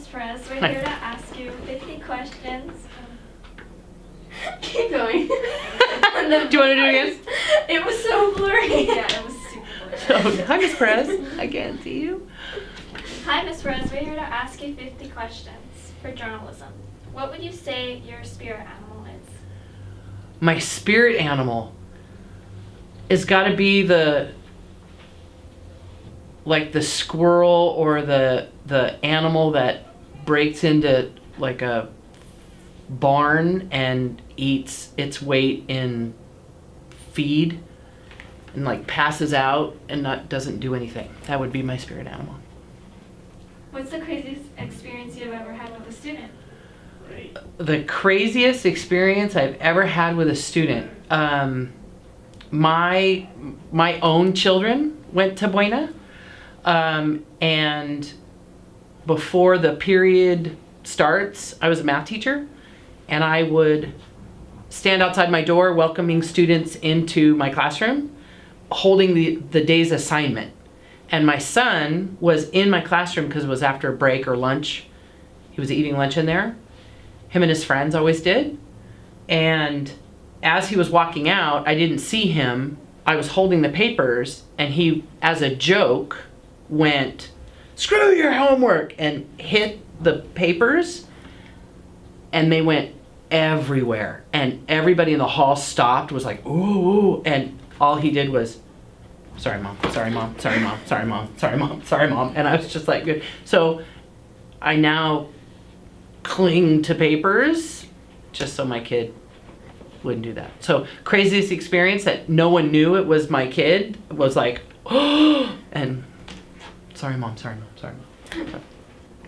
Ms. Perez. We're here to ask you 50 questions. Keep going. Do you want to do it again? It was so blurry. Yeah, it was super blurry. Oh, hi, Miss Perez. I can't see you. Hi, Ms. Perez. We're here to ask you 50 questions for journalism. What would you say your spirit animal is? My spirit animal has got to be the squirrel or the animal that breaks into like a barn and eats its weight in feed and like passes out and doesn't do anything. That would be my spirit animal. What's the craziest experience you've ever had with a student? The craziest experience I've ever had with a student. My own children went to Buena, and before the period starts, I was a math teacher, and I would stand outside my door welcoming students into my classroom, holding the day's assignment. And my son was in my classroom because it was after a break or lunch. He was eating lunch in there. Him and his friends always did. And as he was walking out, I didn't see him. I was holding the papers, and he, as a joke, went, "Screw your homework," and hit the papers, and they went everywhere. And everybody in the hall stopped, was like, "Ooh," and all he did was, "Sorry, Mom, sorry, Mom, sorry, Mom, sorry, Mom, sorry, Mom, sorry, Mom." And I was just like, good. So I now cling to papers just so my kid wouldn't do that. So craziest experience that no one knew it was my kid was like, oh, and sorry, Mom, sorry, Mom, sorry, Mom.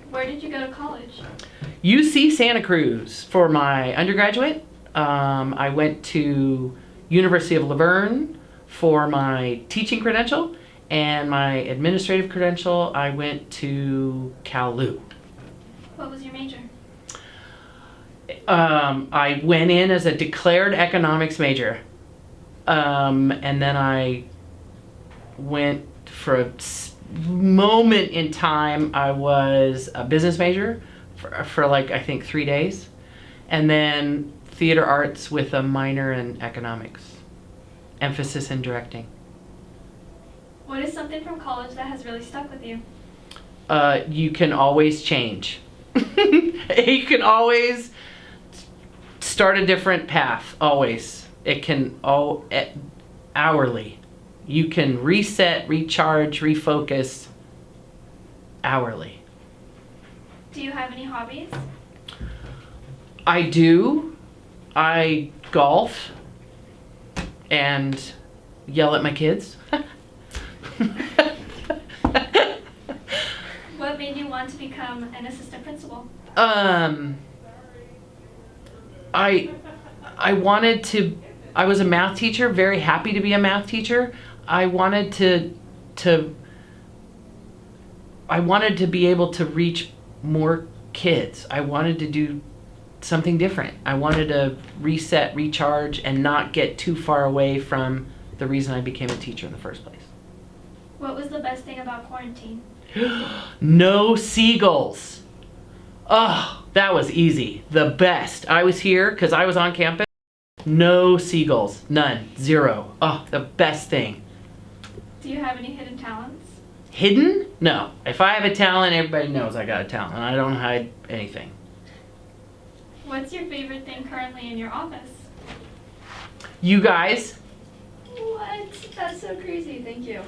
Where did you go to college? UC Santa Cruz for my undergraduate. I went to University of Laverne for my teaching credential, and my administrative credential, I went to Cal-Lu. What was your major? I went in as a declared economics major, and then I went for a moment in time, I was a business major for like, I think 3 days, and then theater arts with a minor in economics, emphasis in directing. What is something from college that has really stuck with you? You can always change. You can always start a different path, always. It can hourly. You can reset, recharge, refocus hourly. Do you have any hobbies? I do. I golf and yell at my kids. What made you want to become an assistant principal? I wanted to, I was a math teacher, very happy to be a math teacher. I wanted to be able to reach more kids. I wanted to do something different. I wanted to reset, recharge, and not get too far away from the reason I became a teacher in the first place. What was the best thing about quarantine? No seagulls. Oh, that was easy. The best. I was here because I was on campus. No seagulls. None. Zero. Oh, the best thing. Do you have any hidden talents? Hidden? No. If I have a talent, everybody knows I got a talent. I don't hide anything. What's your favorite thing currently in your office? You guys. What? That's so crazy. Thank you.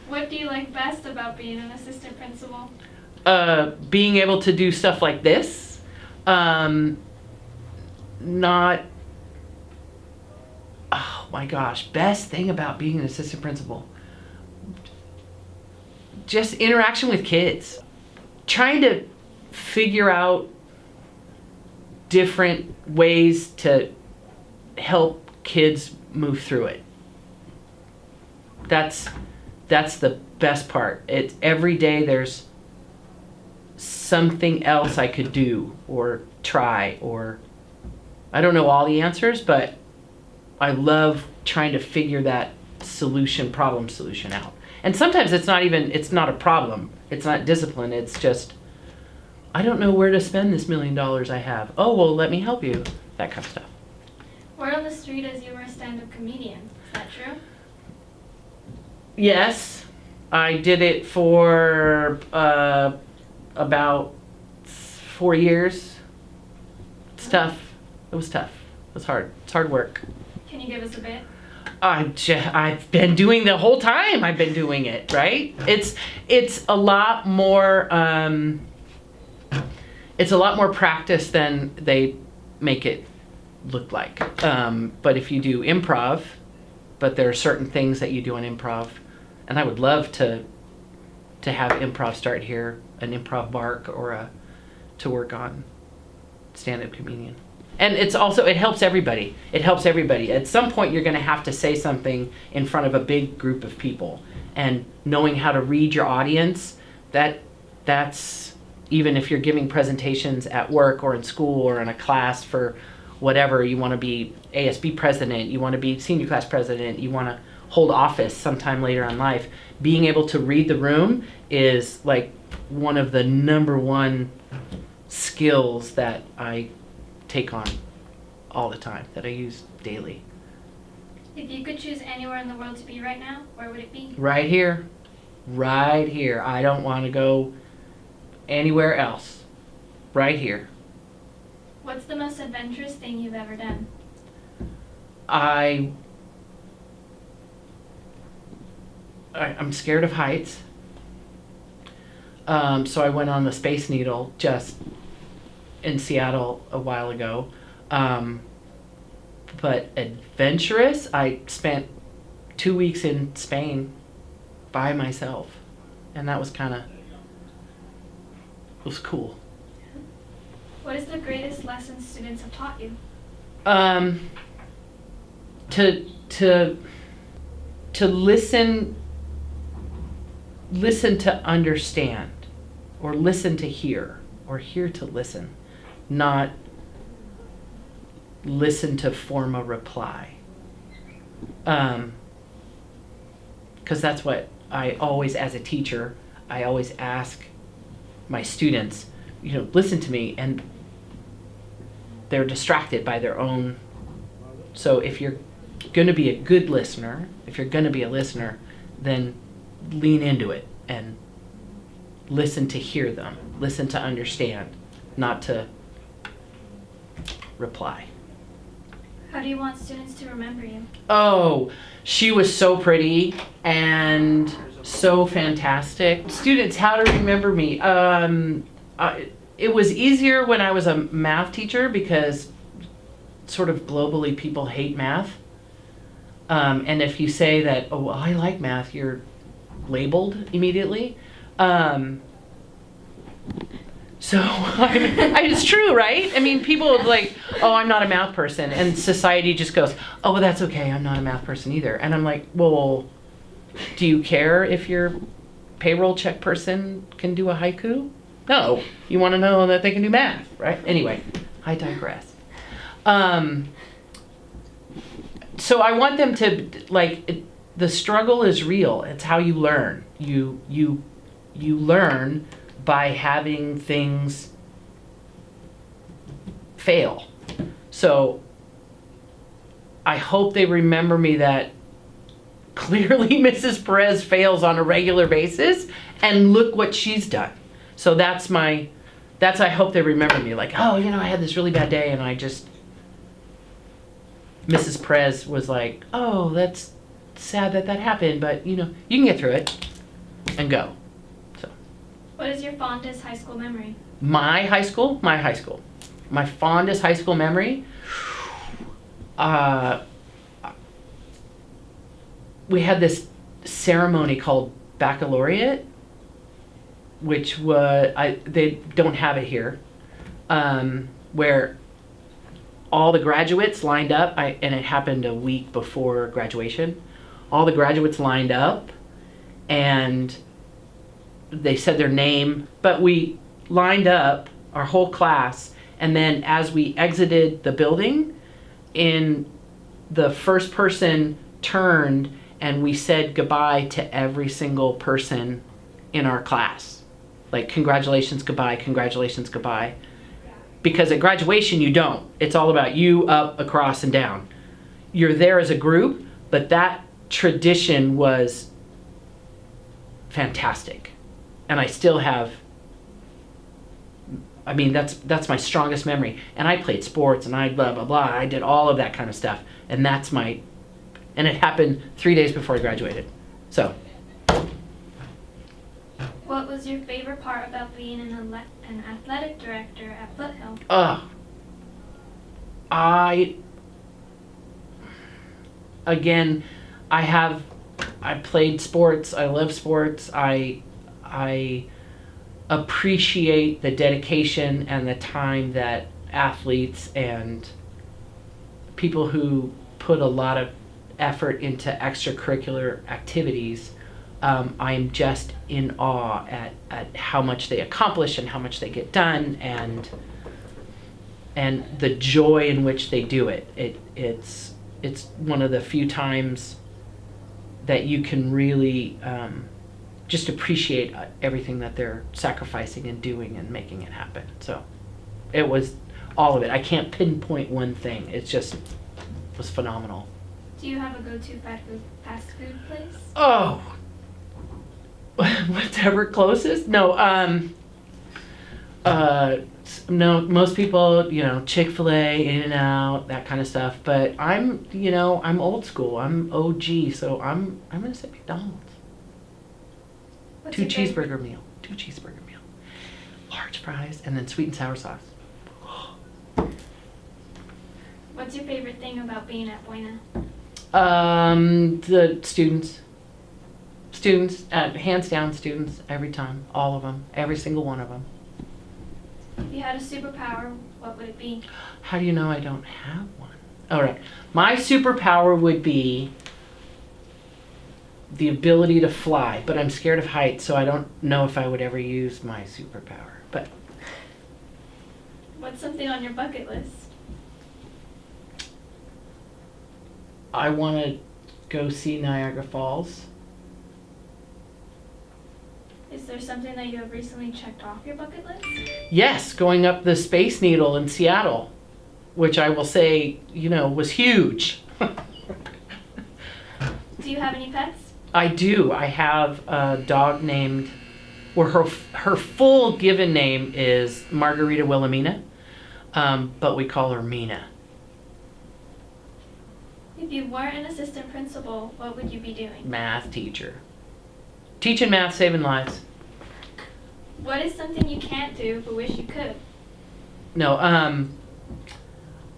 What do you like best about being an assistant principal? Being able to do stuff like this. Not, oh my gosh, best thing about being an assistant principal. Just interaction with kids. Trying to figure out different ways to help kids move through it. That's the best part. It's every day there's something else I could do or try, or I don't know all the answers, but I love trying to figure that problem solution out. And sometimes it's not a problem. It's not discipline. It's just I don't know where to spend this $1 million I have. Oh, well, let me help you. That kind of stuff. Word on the street is you were a stand-up comedian. Is that true? Yes, I did it for about 4 years. It's tough. It was tough. It was hard. It's hard work. Can you give us a bit? I've been doing the whole time. I've been doing it, right? It's a lot more. It's a lot more practice than they make it look like. But if you do improv, but there are certain things that you do in improv, and I would love to have improv start here, an improv bark or to work on stand-up comedian. And it's also, it helps everybody. It helps everybody. At some point, you're going to have to say something in front of a big group of people. And knowing how to read your audience, that's, even if you're giving presentations at work or in school or in a class for whatever, you want to be ASB president, you want to be senior class president, you want to hold office sometime later in life, being able to read the room is like one of the number one skills that I take on all the time, that I use daily. If you could choose anywhere in the world to be right now, where would it be? Right here. Right here. I don't want to go anywhere else. Right here. What's the most adventurous thing you've ever done? I'm scared of heights. So I went on the Space Needle just in Seattle a while ago. But adventurous, I spent 2 weeks in Spain by myself. And that was it was cool. What is the greatest lesson students have taught you? To listen to understand, or listen to hear, or hear to listen, not listen to form a reply. Because that's what I always, as a teacher, I always ask my students, listen to me, and they're distracted by their own. So if you're going to be a good listener, if you're going to be a listener, then lean into it and listen to hear them, listen to understand, not to reply. How do you want students to remember you? Oh, she was so pretty and so fantastic. Students, how to remember me? It was easier when I was a math teacher because sort of globally people hate math. And if you say that, oh, well, I like math, you're labeled immediately. So it's true, right? I mean, people are like, oh, I'm not a math person. And society just goes, oh, well, that's okay. I'm not a math person either. And I'm like, well, do you care if your payroll check person can do a haiku? No. You want to know that they can do math, right? Anyway, I digress. So I want them to, the struggle is real. It's how you learn. You learn by having things fail. So I hope they remember me that clearly Mrs. Perez fails on a regular basis, and look what she's done. So that's I hope they remember me, like, oh, I had this really bad day and Mrs. Perez was like, oh, that's sad that happened, but you can get through it and go. So. What is your fondest high school memory? My high school? My fondest high school memory? We had this ceremony called baccalaureate, which they don't have it here, where all the graduates lined up, and it happened a week before graduation. All the graduates lined up, and they said their name, but we lined up, our whole class, and then as we exited the building, the first person turned, and we said goodbye to every single person in our class. Like, congratulations, goodbye, congratulations, goodbye. Because at graduation, you don't. It's all about you, up, across, and down. You're there as a group, but that tradition was fantastic. And I still have, I mean, that's my strongest memory. And I played sports, and I blah, blah, blah. I did all of that kind of stuff. And that's my, and it happened 3 days before I graduated. So. What was your favorite part about being an athletic director at Foothill? Again, I played sports. I love sports. I appreciate the dedication and the time that athletes and people who put a lot of effort into extracurricular activities. I'm just in awe at how much they accomplish and how much they get done, and the joy in which they do it. It's one of the few times that you can really just appreciate everything that they're sacrificing and doing and making it happen. So it was all of it. I can't pinpoint one thing. It was phenomenal. Do you have a go-to fast food place? Oh, whatever closest. No, no. Most people, Chick-fil-A, In-N-Out, that kind of stuff. But I'm old school. I'm OG, so I'm gonna say McDonald's. What's Two your favorite- cheeseburger meal, large fries, and then sweet and sour sauce. What's your favorite thing about being at Buena? The students, hands down, students, every time, all of them, every single one of them. If you had a superpower, what would it be? How do you know I don't have one? All right, my superpower would be the ability to fly, but I'm scared of heights, so I don't know if I would ever use my superpower. But What's something on your bucket list? I want to go see Niagara Falls. Is there something that you have recently checked off your bucket list? Yes, going up the Space Needle in Seattle, which I will say, was huge. Do you have any pets? I do. I have a dog named, her full given name is Margarita Wilhelmina, but we call her Mina. If you weren't an assistant principal, what would you be doing? Math teacher. Teaching math, saving lives. What is something you can't do but wish you could? No,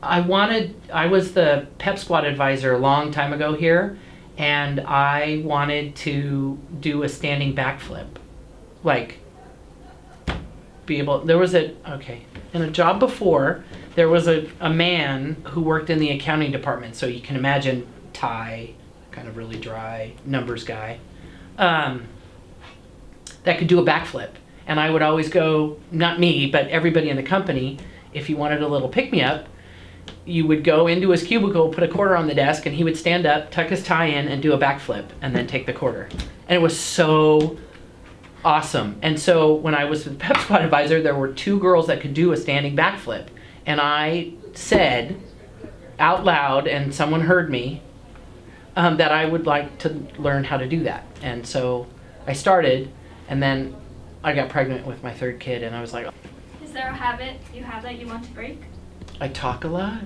I was the pep squad advisor a long time ago here, and I wanted to do a standing backflip. Like, in a job before, there was a man who worked in the accounting department, so you can imagine tie, kind of really dry, numbers guy, that could do a backflip. And I would always go, not me, but everybody in the company, if he wanted a little pick-me-up, you would go into his cubicle, put a quarter on the desk, and he would stand up, tuck his tie in, and do a backflip, and then take the quarter. And it was so awesome. And so when I was the pep squad advisor, there were 2 girls that could do a standing backflip. And I said out loud, and someone heard me, that I would like to learn how to do that. And so I started, and then I got pregnant with my 3rd kid, and I was like, Is there a habit you have that you want to break? I talk a lot.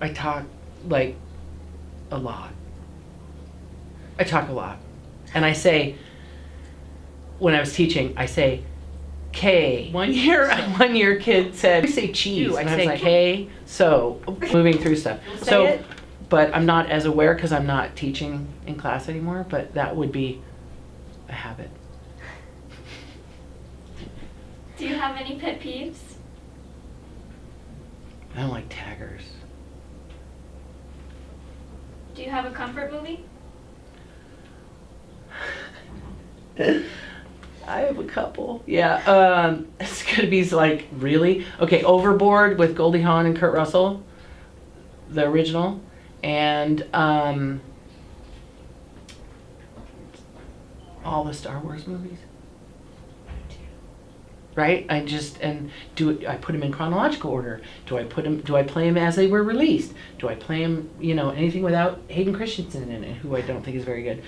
I talk, like, a lot. I talk a lot. And I say, when I was teaching, I say, K. One year kid said, I say cheese. I say K. So, moving through stuff. Say it. But I'm not as aware because I'm not teaching in class anymore, but that would be a habit. Do you have any pet peeves? I don't like taggers. Do you have a comfort movie? I have a couple. Yeah. It's gonna be like, really? Okay, Overboard with Goldie Hawn and Kurt Russell, the original, and all the Star Wars movies. right? I put them in chronological order? Do I play them as they were released? Do I play them, anything without Hayden Christensen in it, who I don't think is very good?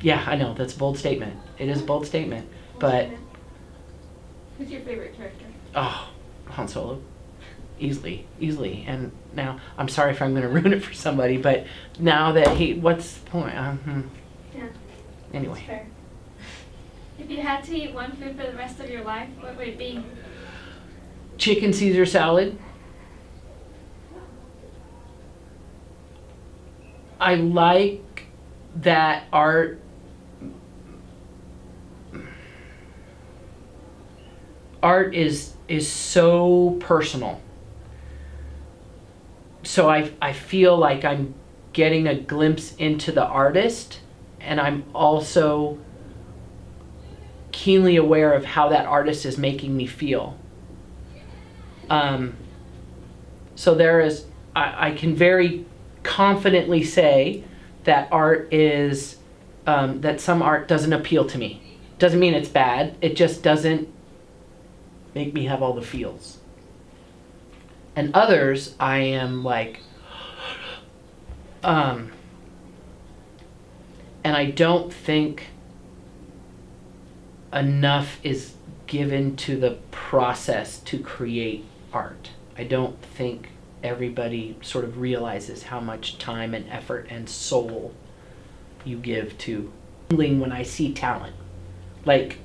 Yeah, I know, that's a bold statement. It is a bold statement, but, Who's your favorite character? oh, Han Solo. Easily. And now, I'm sorry if I'm going to ruin it for somebody, but now that what's the point? Yeah. Anyway. That's fair. If you had to eat one food for the rest of your life, what would it be? Chicken Caesar salad. I like that art is so personal. So I feel like I'm getting a glimpse into the artist, and I'm also keenly aware of how that artist is making me feel. So I can very confidently say that art is, that some art doesn't appeal to me. Doesn't mean it's bad, it just doesn't make me have all the feels. And others, I am like, and I don't think enough is given to the process to create art. I don't think everybody sort of realizes how much time and effort and soul you give to when I see talent. Like,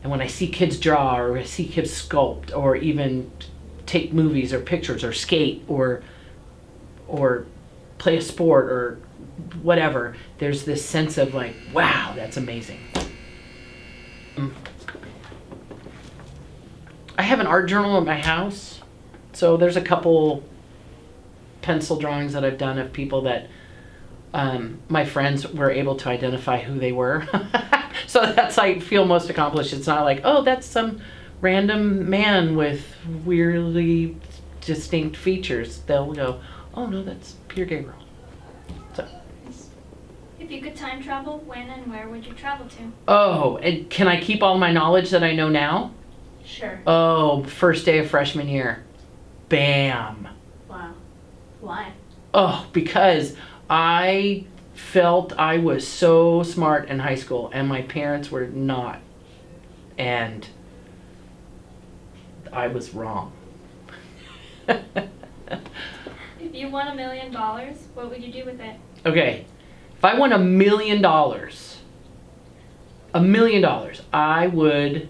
and when I see kids draw, or I see kids sculpt, or even take movies or pictures or skate or play a sport or whatever, there's this sense of like, wow, that's amazing. I have an art journal at my house, so there's a couple pencil drawings that I've done of people that my friends were able to identify who they were. So that's, I feel most accomplished. It's not like, oh, that's some random man with weirdly distinct features. They'll go, oh no, that's Peter Gabriel. So. If you could time travel, when and where would you travel to? Oh, and can I keep all my knowledge that I know now? Sure. Oh, first day of freshman year. Bam. Wow. Why? Oh, because I felt I was so smart in high school and my parents were not. And I was wrong. If you won $1 million, what would you do with it? Okay, if I won $1 million, I would,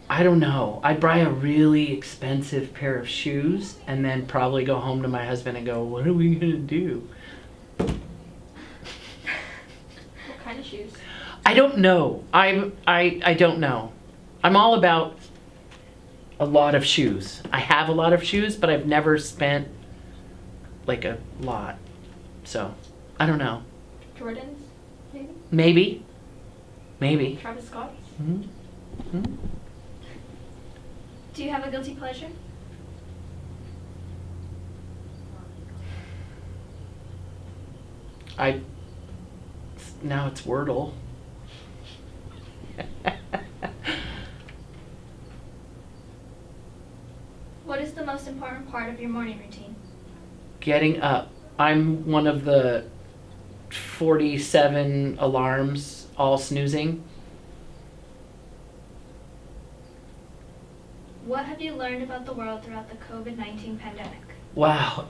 I don't know, I'd buy a really expensive pair of shoes and then probably go home to my husband and go, what are we gonna do? What kind of shoes? I don't know. I don't know. I'm all about a lot of shoes. I have a lot of shoes, but I've never spent like a lot. So, I don't know. Jordans, maybe? Maybe. Travis Scott's? Mm-hmm. Mm-hmm. Do you have a guilty pleasure? Now it's Wordle. What is the most important part of your morning routine? Getting up. I'm one of the 47 alarms all snoozing. What have you learned about the world throughout the COVID-19 pandemic? Wow.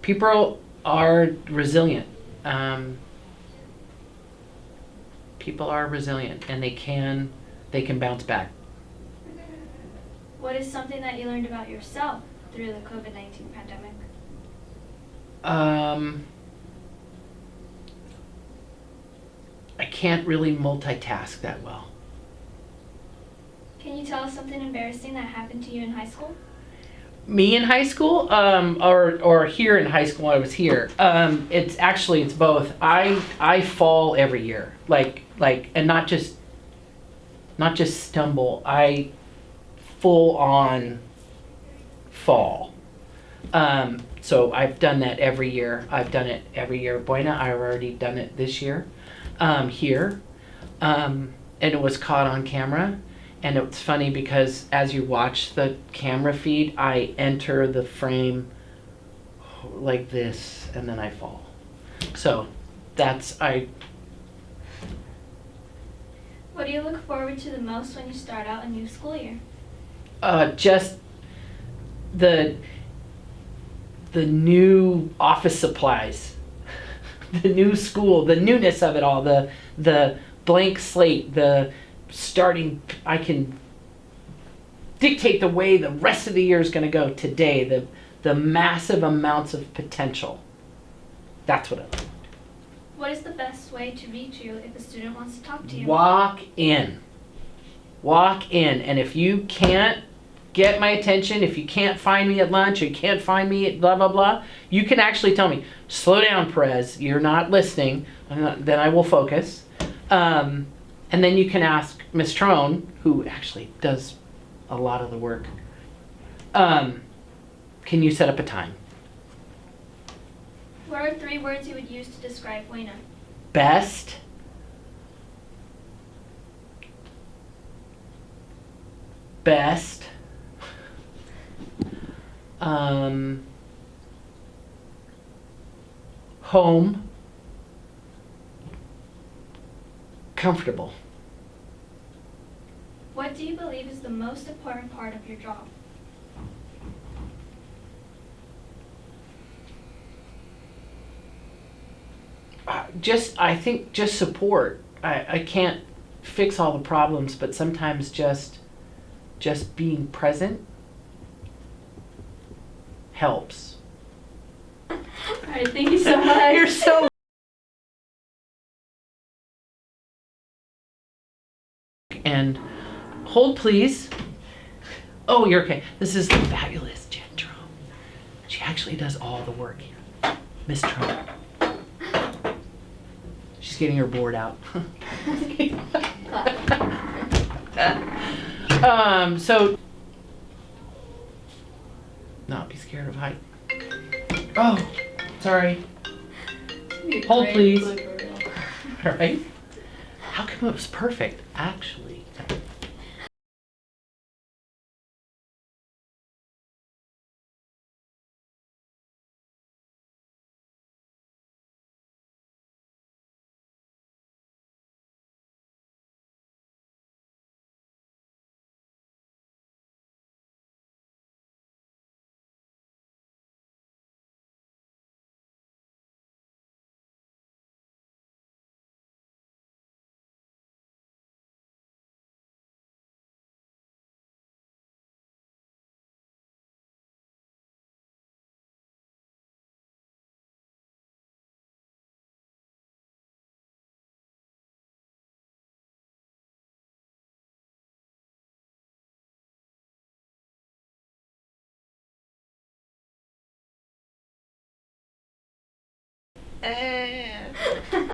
People are resilient. People are resilient, and they can bounce back. What is something that you learned about yourself through the COVID-19 pandemic? I can't really multitask that well. Can you tell us something embarrassing that happened to you in high school? Me in high school, or here in high school when I was here. It's both. I fall every year, and not just stumble. I full on fall. So I've done that every year. I've done it every year. Buena, I've already done it this year here. And it was caught on camera. And it's funny because as you watch the camera feed, I enter the frame like this and then I fall. So What do you look forward to the most when you start out a new school year? just the new office supplies, the new school, the newness of it all, the blank slate, the starting. I can dictate the way the rest of the year is going to go today. The massive amounts of potential. That's what I like. What is the best way to reach you if a student wants to talk to you? Walk in. Walk in. And if you can't get my attention, if you can't find me at lunch, or you can't find me at blah, blah, blah, you can actually tell me, slow down, Perez, you're not listening. Then I will focus. And then you can ask Miss Trone, who actually does a lot of the work, can you set up a time? What are 3 words you would use to describe Buena? Best, home, comfortable. What do you believe is the most important part of your job? I think just support. I can't fix all the problems, but sometimes just being present helps. All right, thank you so much. You're so and hold please. Oh, you're okay. This is the fabulous Jen Trump. She actually does all the work here. Miss Trump. She's getting her board out. So not be scared of height. Oh, sorry. Hold please. All right. How come it was perfect? Actually.